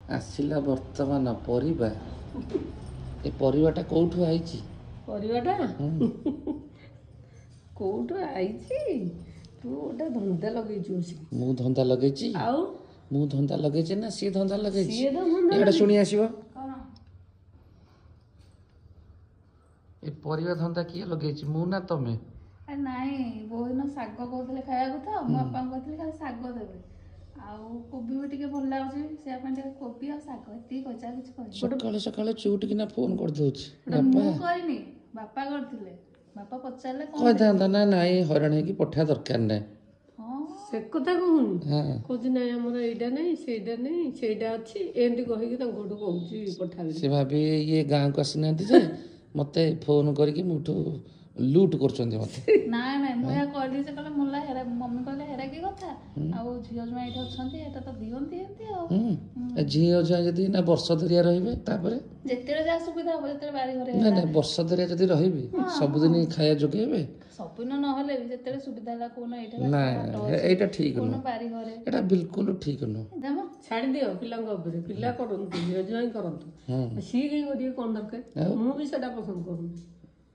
ଆସିଲା ବର୍ତ୍ତମାନ ପରିବା। ଏ ପରିବାଟା କୋଉଠୁ ଆଇଛି? ପରିବାଟା କୋଉଠୁ ଆଇଛି? ତୁ ଗୋଟେ ଧନ୍ଦା ଲଗେଇଛୁ ବସିକି। ମୁଁ ଧନ୍ଦା ଲଗେଇଛି? ଆଉ ମୁଁ ଧନ୍ଦା ଲଗେଇଛି ନା ସିଏ ଧନ୍ଦା ଲଗେଇଛି? ସିଏ ତ ଧନ୍ଦା ଏଇଟା ଲଗେଇଛି। ଶୁଣି ଆସିବ। କଣ? ଏ ପରିବା ଧନ୍ଦା କିଏ ଲଗେଇଛି, ମୁଁ ନା ତମେ? ନାଇଁ ବୋଉ ଦିନ ଶାଗ କହୁଥିଲେ ଖାଇବାକୁ ତ ମୋ ବାପାଙ୍କୁ କହିଥିଲି ଖାଲି ଶାଗ ଦେବେ, ଆଉ କୋବି ବି ଟିକେ ଭଲ ଲାଗୁଛି ସେଇଆ ପାଇଁ ଟିକେ କୋବି ଆଉ ଶାଗ ଏତିକି କହିଛି, ଆଉ କିଛି କହିନି। ସକାଳେ ସକାଳେ ଚୁଟିକିନା ଫୋନ କରିଦଉଛି। ମୁଁ କରିନି, ବାପା କରିଥିଲେ। ବାପା ପଚାରିଲେ କଣ କହିଥାନ୍ତା ନା ନାଇଁ ହଇରାଣ ହେଇକି ପଠା ଦରକାର ନାହିଁ। ହଁ ସେ କଥା କହୁନି, ହଁ କହୁଛି ନାଇଁ ଆମର ଏଇଟା ନାହିଁ ସେଇଟା ଅଛି, ଏମିତି କହିକି ତାଙ୍କଠୁ କହୁଛି ପଠାବି। ସେ ଭାବି ଇଏ ଗାଁକୁ ଆସିନାହାନ୍ତି ଯେ ମତେ ଫୋନ କରିକି ମୋଠୁ ଲୁଟ୍ କରୁଛନ୍ତି ମତେ। ନାଇଁ ମୁଁ ଏହା କହିଲି, ସେ କହିଲେ ମୁଲା ହେରା, ମମି କହିଲେ ହେରା କି କଥା, ଆଉ ଝିଅ ଜମା ଏଇଠି ଅଛନ୍ତି ଏଟା ତ ଦିଅନ୍ତି ଏମିତି ଆଉ। ଝିଅ ଝିଅ ଯଦି ନା ବର୍ଷ ଧରିଆ ରହିବେ, ତାପରେ ଯେତେବେଳେ ଯାହା ସୁବିଧା ହବ, ଯେତେବେଳେ ବାରି ଘରେ ନାଇଁ ନାଇଁ ବର୍ଷ ଧରିଆ ଯଦି ରହିବି ସବୁଦିନ ଖାଇବା ଯୋଗେଇବେ? ସବୁଦିନ ନହେଲେ ବି ଯେତେବେଳେ ସୁବିଧା ହେଲା କୋଉନ ଏଇଟା ନାଇଁ ଏଇଟା ଠିକ କୋଉନ ନୁହଁ, ବାରି ଘରେ ଏଇଟା ବିଲକୁଲ ଠିକ ନୁହଁ। ଛାଡ଼ିଦିଅ ପିଲାଙ୍କ ଉପରେ, ପିଲା କରନ୍ତୁ ଝିଅ ଜ୍ୱାଇଁ କରନ୍ତୁ, ସିଏ କାହିଁ କରିବେ କଣ ଦରକାର? ମୁଁ ବି ସେଟା ପସନ୍ଦ କରୁନି।